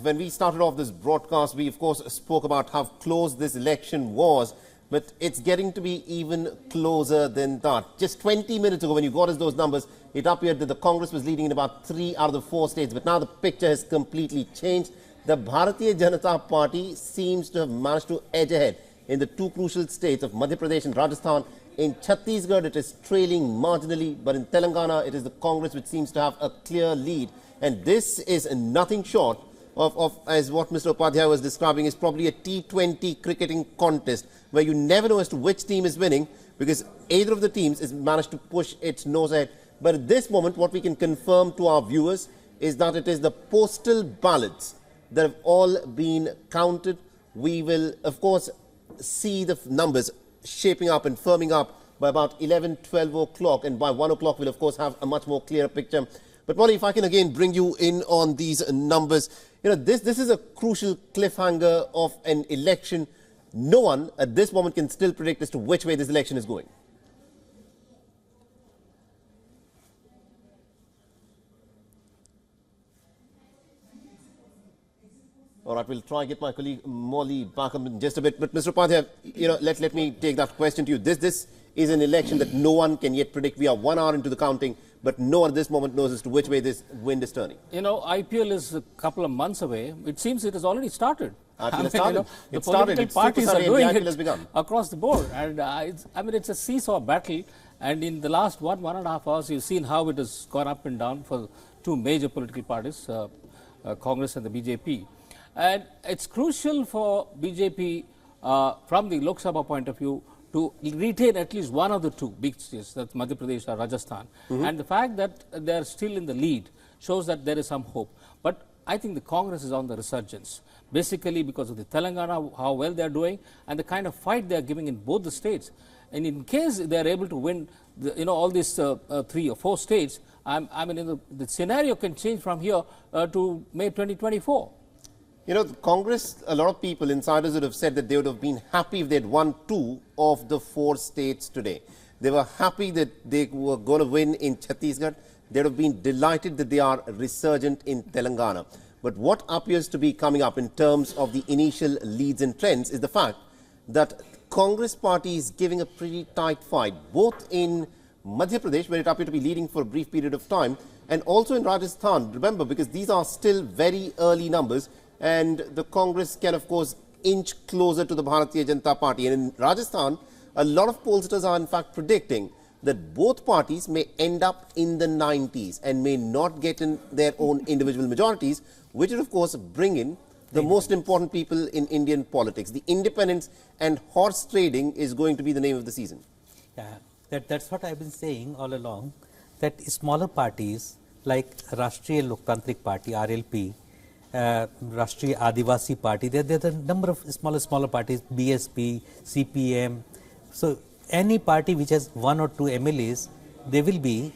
when we started off this broadcast, we of course spoke about how close this election was, but it's getting to be even closer than that. Just 20 minutes ago, when you got us those numbers, it appeared that the Congress was leading in about 3 out of the 4 states, but now the picture has completely changed. The Bharatiya Janata Party seems to have managed to edge ahead in the 2 crucial states of Madhya Pradesh and Rajasthan. In Chhattisgarh, it is trailing marginally, but in Telangana, it is the Congress which seems to have a clear lead. And this is nothing short of, as what Mr. Upadhyay was describing, is probably a T20 cricketing contest where you never know as to which team is winning because either of the teams has managed to push its nose ahead. But at this moment, what we can confirm to our viewers is that it is the postal ballots that have all been counted. We will, of course, see the numbers shaping up and firming up by about 11, 12 o'clock, and by 1 o'clock we'll of course have a much more clearer picture. But Molly, if I can again bring you in on these numbers, you know, this is a crucial cliffhanger of an election. No one at this moment can still predict as to which way this election is going. All right, we'll try and get my colleague Molly back up in just a bit. But Mr. Upadhyay, you know, let me take that question to you. This is an election that no one can yet predict. We are 1 hour into the counting, but no one at this moment knows as to which way this wind is turning. You know, IPL is a couple of months away. It seems it has already started. IPL has started. You know, the political parties are doing it across the board. And I mean, it's a seesaw battle. And in the last 1.5 hours, you've seen how it has gone up and down for 2 major political parties, Congress and the BJP. And it's crucial for BJP from the Lok Sabha point of view to retain at least one of the 2 big states, that's Madhya Pradesh or Rajasthan. And the fact that they're still in the lead shows that there is some hope. But I think the Congress is on the resurgence, basically because of the Telangana, how well they're doing, and the kind of fight they're giving in both the states. And in case they're able to win, all these 3 or 4 states, I mean, the scenario can change from here to May 2024. You know, the Congress, a lot of people, insiders would have said that they would have been happy if they had won 2 of the 4 states today. They were happy that they were going to win in Chhattisgarh. They would have been delighted that they are resurgent in Telangana. But what appears to be coming up in terms of the initial leads and trends is the fact that Congress party is giving a pretty tight fight, both in Madhya Pradesh, where it appeared to be leading for a brief period of time, and also in Rajasthan. Remember, because these are still very early numbers, and the Congress can, of course, inch closer to the Bharatiya Janata Party. And in Rajasthan, a lot of pollsters are, in fact, predicting that both parties may end up in the 90s and may not get in their own individual majorities, which would, of course, bring in the most important people in Indian politics. The independence and horse trading is going to be the name of the season. Yeah, that's what I've been saying all along, that smaller parties like Rashtriya Loktantrik Party, RLP, Rashtriya Adivasi Party, there are a number of smaller parties, BSP, CPM. So any party which has 1 or 2 MLAs, they will be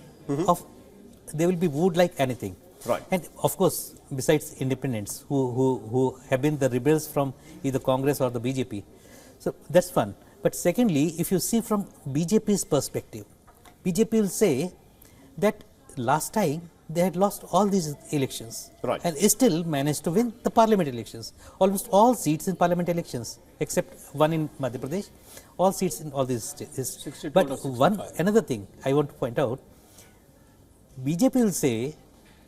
wooed like anything. Right. And of course, besides independents who have been the rebels from either Congress or the BJP. So that's fun. But secondly, if you see from BJP's perspective, BJP will say that last time they had lost all these elections, right, and still managed to win the parliament elections. Almost all seats in parliament elections, except one in Madhya Pradesh, all seats in all these states. But another thing I want to point out, BJP will say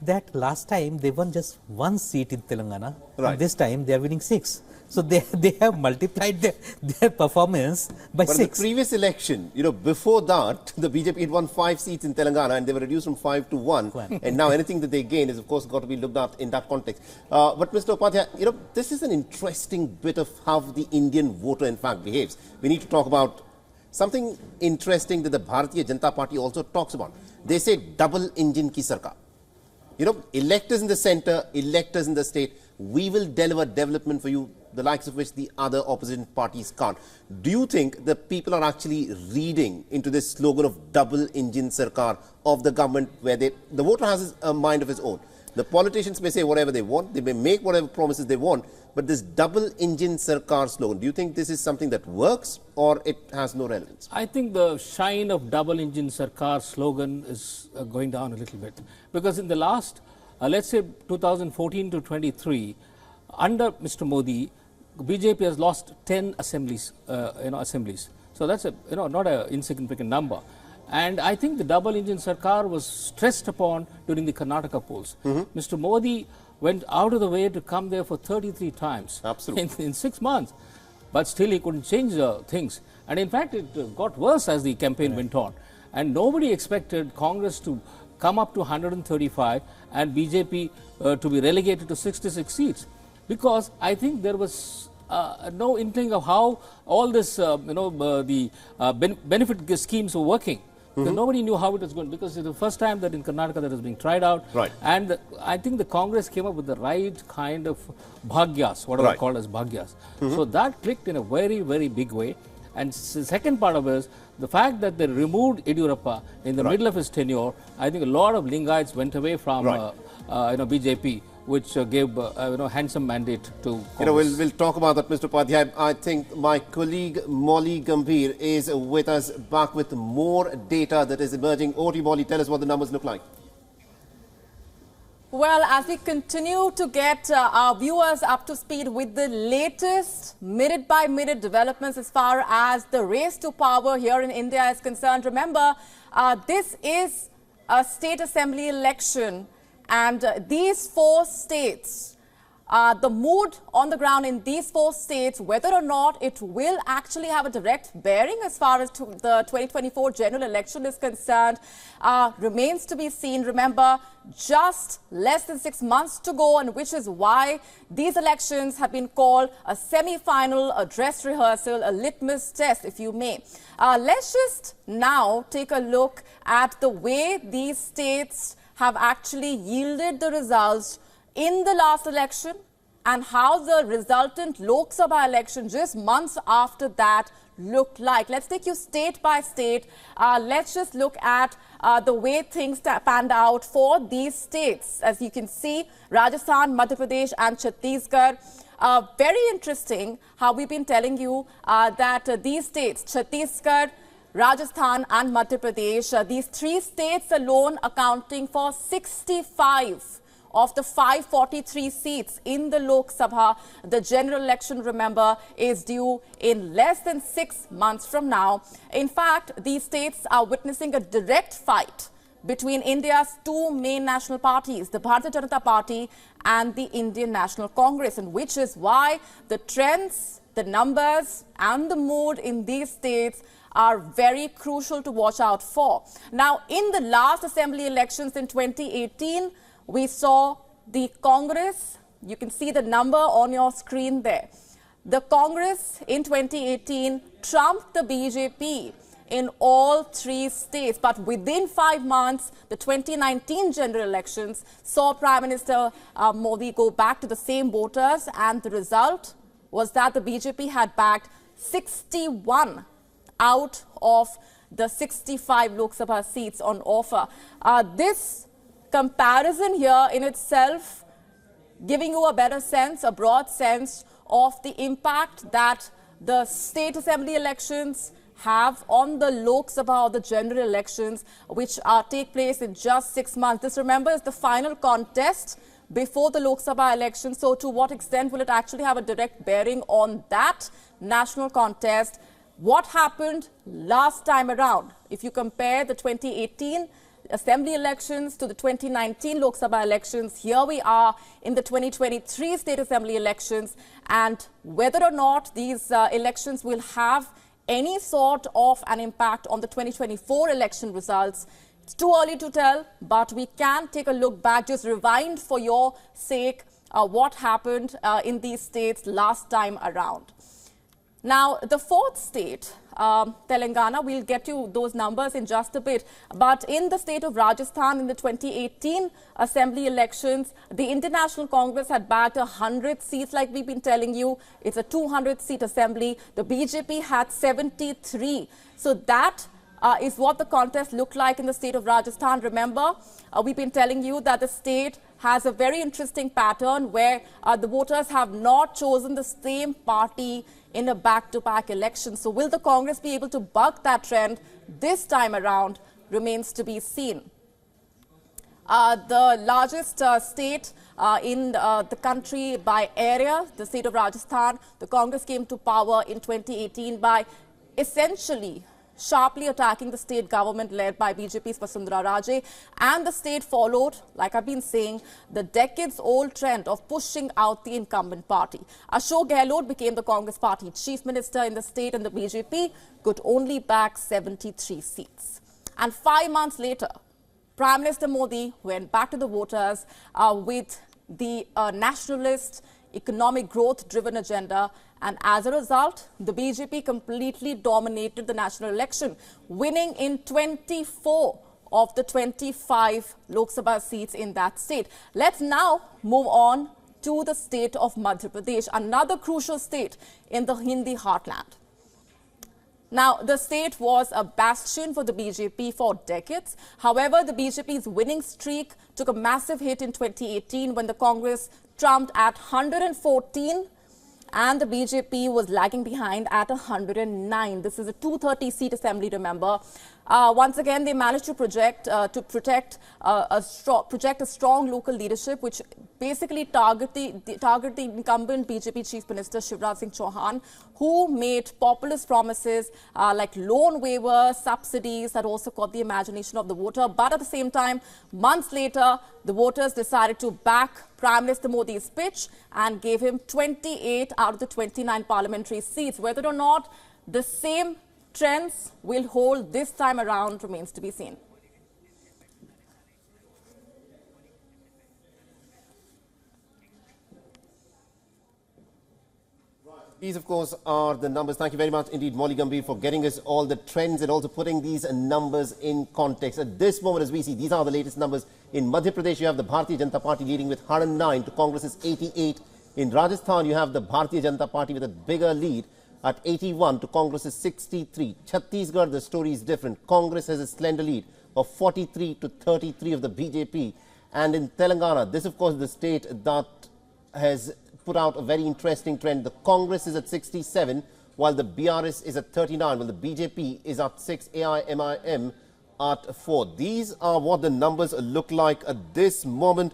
that last time they won just 1 seat in Telangana, right, and this time they are winning 6. So they have multiplied their performance by 6. But in the previous election, you know, before that, the BJP had won 5 seats in Telangana and they were reduced from 5 to 1. And now anything that they gain is, of course, got to be looked at in that context. But Mr. Upadhyay, you know, this is an interesting bit of how the Indian voter, in fact, behaves. We need to talk about something interesting that the Bharatiya Janata Party also talks about. They say double engine ki sarkar. You know, electors in the center, electors in the state, we will deliver development for you, the likes of which the other opposition parties can't. Do you think that people are actually reading into this slogan of double engine sarkar of the government, where the voter has a mind of his own? The politicians may say whatever they want, they may make whatever promises they want, but this double engine sarkar slogan, do you think this is something that works or it has no relevance? I think the shine of double engine sarkar slogan is going down a little bit, because in the last, let's say 2014 to 23, under Mr. Modi, BJP has lost 10 assemblies, assemblies. So that's a, not an insignificant number. And I think the double engine Sarkar was stressed upon during the Karnataka polls. Mr. Modi went out of the way to come there for 33 times in 6 months. But still he couldn't change things. And in fact, it got worse as the campaign went on. And nobody expected Congress to come up to 135 and BJP to be relegated to 66 seats. Because I think there was no inkling of how all this, benefit schemes were working. Because nobody knew how it was going, because it's the first time that in Karnataka that is being tried out. Right. And I think the Congress came up with the right kind of bhagyas, what are called as bhagyas. So that clicked in a very, very big way. And the second part of it is the fact that they removed Yediyurappa in the middle of his tenure. I think a lot of Lingaites went away from BJP, which gave handsome mandate to Congress. We'll talk about that, Mr. Upadhyay. I think my colleague Molly Gambhir is with us, back with more data that is emerging. Over to you, Molly. Tell us what the numbers look like. Well, as we continue to get our viewers up to speed with the latest minute-by-minute developments as far as the race to power here in India is concerned, remember, this is a state assembly election, and these 4 states, the mood on the ground in these 4 states, whether or not it will actually have a direct bearing as far as the 2024 general election is concerned, remains to be seen. Remember, just less than 6 months to go, and which is why these elections have been called a semi-final, a dress rehearsal, a litmus test, if you may. Let's just now take a look at the way these states have actually yielded the results in the last election and how the resultant Lok Sabha election just months after that looked like. Let's take you state by state. Let's just look at the way things panned out for these states. As you can see, Rajasthan, Madhya Pradesh and Chhattisgarh. Very interesting how we've been telling you that these states, Chhattisgarh, Rajasthan and Madhya Pradesh, these 3 states alone accounting for 65 of the 543 seats in the Lok Sabha. The general election, remember, is due in less than 6 months from now. In fact, these states are witnessing a direct fight between India's 2 main national parties, the Bharatiya Janata Party and the Indian National Congress, and which is why the trends, the numbers and the mood in these states are very crucial to watch out for. Now, in the last assembly elections in 2018, we saw the Congress, you can see the number on your screen there. The Congress in 2018 trumped the BJP in all 3 states. But within 5 months, the 2019 general elections saw Prime Minister Modi go back to the same voters, and the result was that the BJP had backed 61 out of the 65 Lok Sabha seats on offer. This comparison here in itself giving you a better sense, a broad sense of the impact that the state assembly elections have on the Lok Sabha or the general elections, which take place in just 6 months. This, remember, is the final contest before the Lok Sabha election. So to what extent will it actually have a direct bearing on that national contest? What happened last time around? If you compare the 2018 assembly elections to the 2019 Lok Sabha elections, here we are in the 2023 state assembly elections, and whether or not these elections will have any sort of an impact on the 2024 election results, it's too early to tell, but we can take a look back, just rewind for your sake what happened in these states last time around. Now, the 4th state, Telangana, we'll get you those numbers in just a bit. But in the state of Rajasthan, in the 2018 assembly elections, the Indian National Congress had bagged 100 seats, like we've been telling you. It's a 200-seat assembly. The BJP had 73. So that is what the contest looked like in the state of Rajasthan. Remember, we've been telling you that the state has a very interesting pattern where the voters have not chosen the same party in a back-to-back election. So will the Congress be able to buck that trend this time around remains to be seen. the largest state in the country by area, the state of Rajasthan. The Congress came to power in 2018 by essentially sharply attacking the state government led by BJP's Vasundhara Raje, and the state followed, like I've been saying, the decades-old trend of pushing out the incumbent party. Ashok Gehlot became the Congress party chief minister in the state, and the BJP could only back 73 seats. And 5 months later, Prime Minister Modi went back to the voters with the nationalist, economic growth-driven agenda, and as a result, the BJP completely dominated the national election, winning in 24 of the 25 Lok Sabha seats in that state. Let's now move on to the state of Madhya Pradesh, another crucial state in the Hindi heartland. Now, the state was a bastion for the BJP for decades. However, the BJP's winning streak took a massive hit in 2018 when the Congress trumped at 114 and the BJP was lagging behind at 109. This is a 230-seat assembly, remember. Once again, they managed to project a strong local leadership, which basically target the incumbent BJP Chief Minister Shivraj Singh Chauhan, who made populist promises like loan waivers, subsidies that also caught the imagination of the voter. But at the same time, months later, the voters decided to back Prime Minister Modi's pitch and gave him 28 out of the 29 parliamentary seats. Whether or not the same trends will hold this time around remains to be seen. These, of course, are the numbers. Thank you very much indeed, Molly Gambhir, for getting us all the trends and also putting these numbers in context. At this moment, as we see, these are the latest numbers. In Madhya Pradesh, you have the Bharatiya Janata Party leading with 109 to Congress's 88. In Rajasthan, you have the Bharatiya Janata Party with a bigger lead at 81 to Congress's 63. Chhattisgarh, the story is different. Congress has a slender lead of 43 to 33 of the BJP. And in Telangana, this, of course, is the state that has put out a very interesting trend. The Congress is at 67, while the BRS is at 39, while the BJP is at 6, AIMIM at 4. These are what the numbers look like at this moment.